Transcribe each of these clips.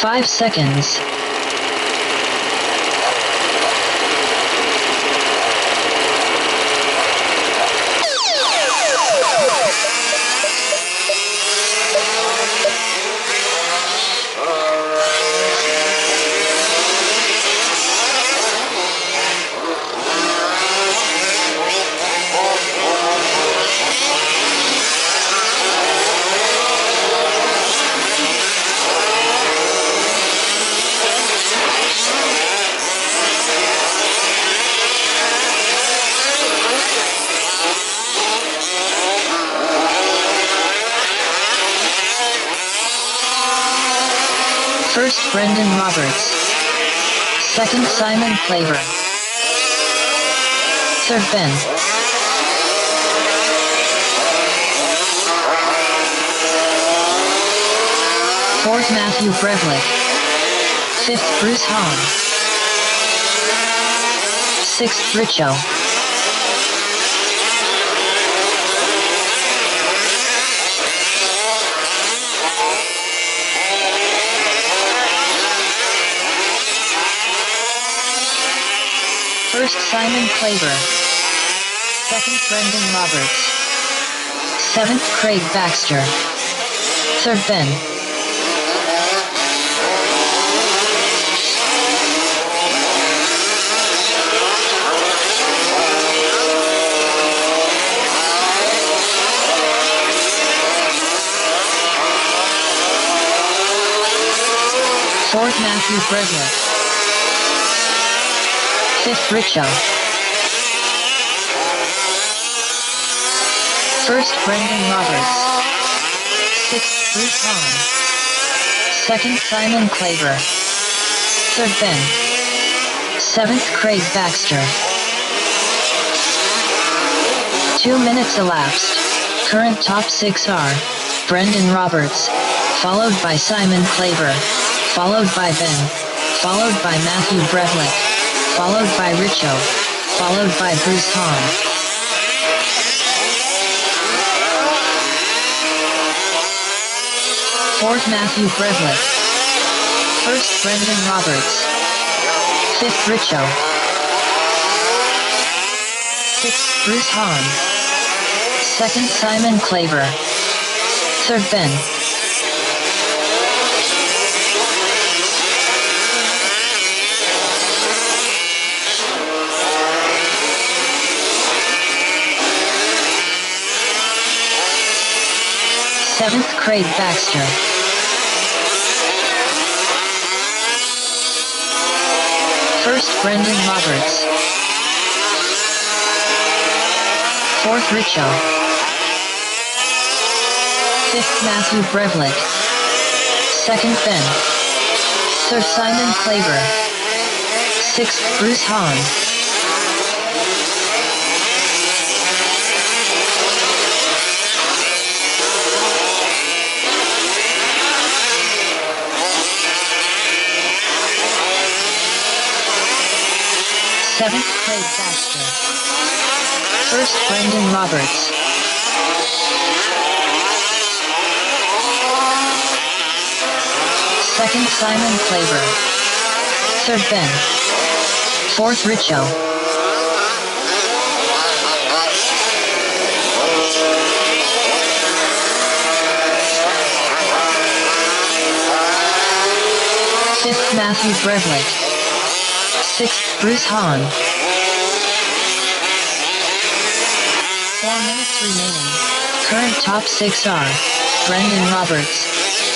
5 seconds. First, Brendan Roberts. Second, Simon Claver. Third, Ben. Fourth, Matthew Brevlick. Fifth, Bruce Hahn. Sixth, Richo. First, Simon Claver. Second, Brendan Roberts. Seventh, Craig Baxter. Third, Ben. Fourth, Matthew Brevlick. Fifth, Richo. First, Brendan Roberts. Sixth, Bruce Hahn. Second, Simon Claver. Third, Ben. Seventh, Craig Baxter. 2 minutes elapsed. Current top 6 are Brendan Roberts, followed by Simon Claver, followed by Ben, followed by Matthew Brevlick, followed by Richo, followed by Bruce Hahn. Fourth, Matthew Brevlick. First, Brendan Roberts. Fifth, Richo. Sixth, Bruce Hahn. Second, Simon Claver. Third, Ben. Seventh, Craig Baxter. First, Brendan Roberts. Fourth, Richo. Fifth, Matthew Brevlick. Second, Ben. Third, Simon Claver. Sixth, Bruce Hahn. Seventh, Craig Baxter. First, Brendan Roberts. Second, Simon Claver. Third, Ben. Fourth, Richo. Fifth, Matthew Brevlick. Sixth, Bruce Hahn. 4 minutes remaining. Current top 6 are Brendan Roberts,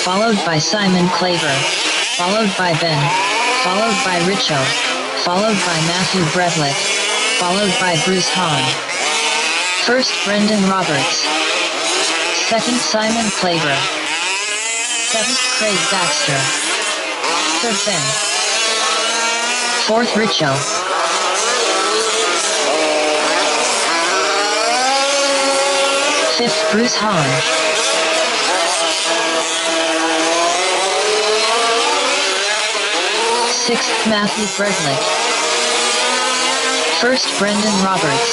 followed by Simon Claver, followed by Ben, followed by Richo, followed by Matthew Brevlick, followed by Bruce Hahn. First, Brendan Roberts. Second, Simon Claver. Seventh, Craig Baxter. Third, Ben. Fourth, Richo. Fifth, Bruce Hahn. Sixth, Matthew Brevlick. First, Brendan Roberts.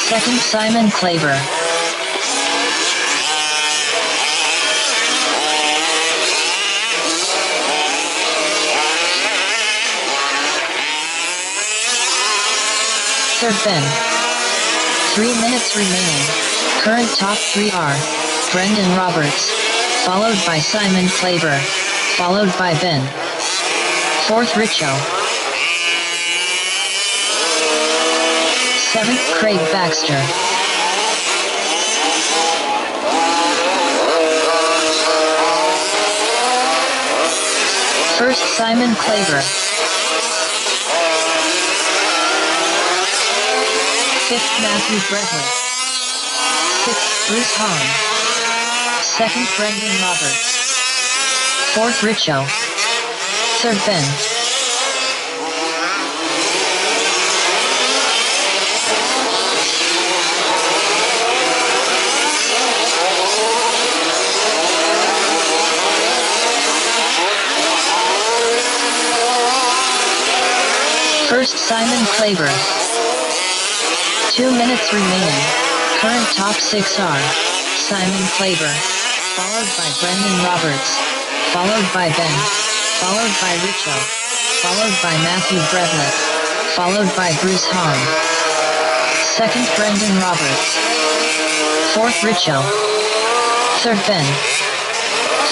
Second, Simon Claver. Third Ben. 3 minutes remaining. Current top 3 are Brendan Roberts, followed by Simon Claver, followed by Ben. Fourth Richo. Seventh Craig Baxter. First Simon Claver. Fifth Matthew Brentley. Sixth Bruce Hahn. Second Brendan Roberts. Fourth Richo. Third Ben. First Simon Claver. 2 minutes remaining. Current top 6 are Simon Claver, followed by Brendan Roberts, followed by Ben, followed by Richo, followed by Matthew Bredlick, followed by Bruce Hahn. Second Brendan Roberts. Fourth Richo. Third Ben.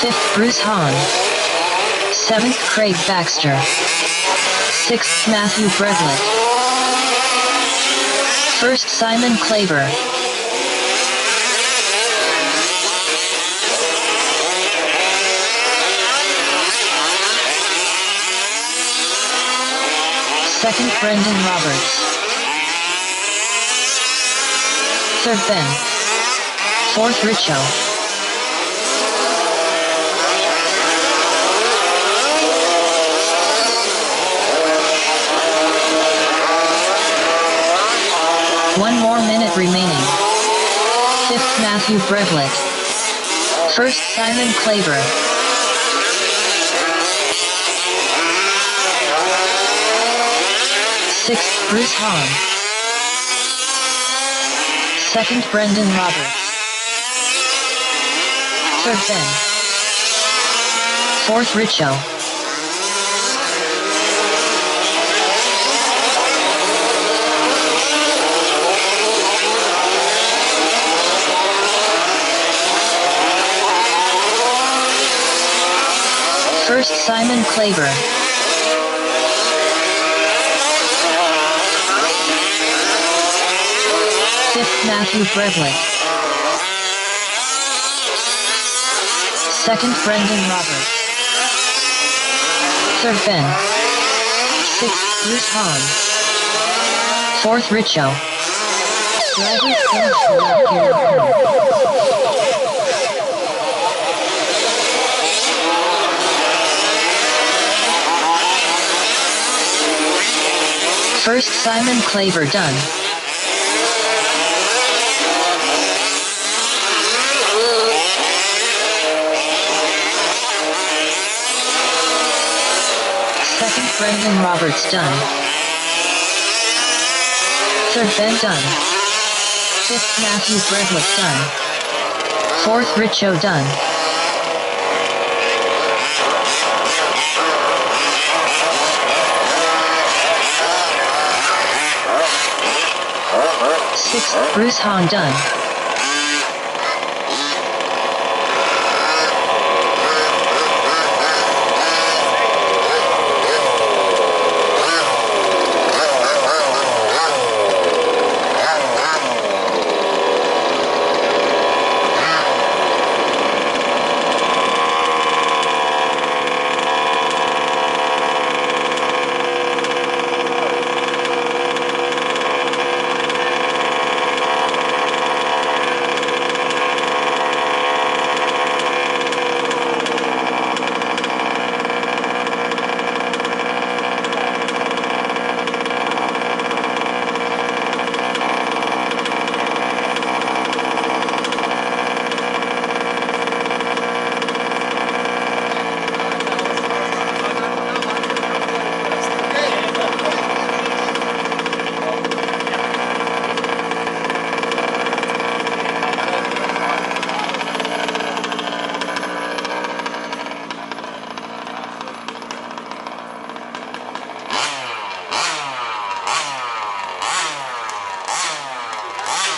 Fifth Bruce Hahn. Seventh Craig Baxter. Sixth Matthew Bredlick. First Simon Claver. Second Brendan Roberts. Third Ben. Fourth Richo. One more minute remaining. Fifth Matthew Bredlick. First Simon Claver. Sixth Bruce Hahn. Second Brendan Roberts. Third Ben. Fourth Richo. First Simon Claver. Fifth Matthew Bredlick. Second Brendan Roberts. Third Ben. Sixth Bruce Hahn. Fourth Richo. Drivers finish the lap here at home. First Simon Claver done. Second Brendan Roberts done. Third Ben done. Fifth Matthew Bredlick done. Fourth Richo done. Sixth Bruce Hahn done.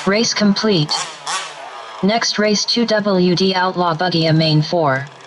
Race complete. Next race 2WD Outlaw Buggy A Main 4.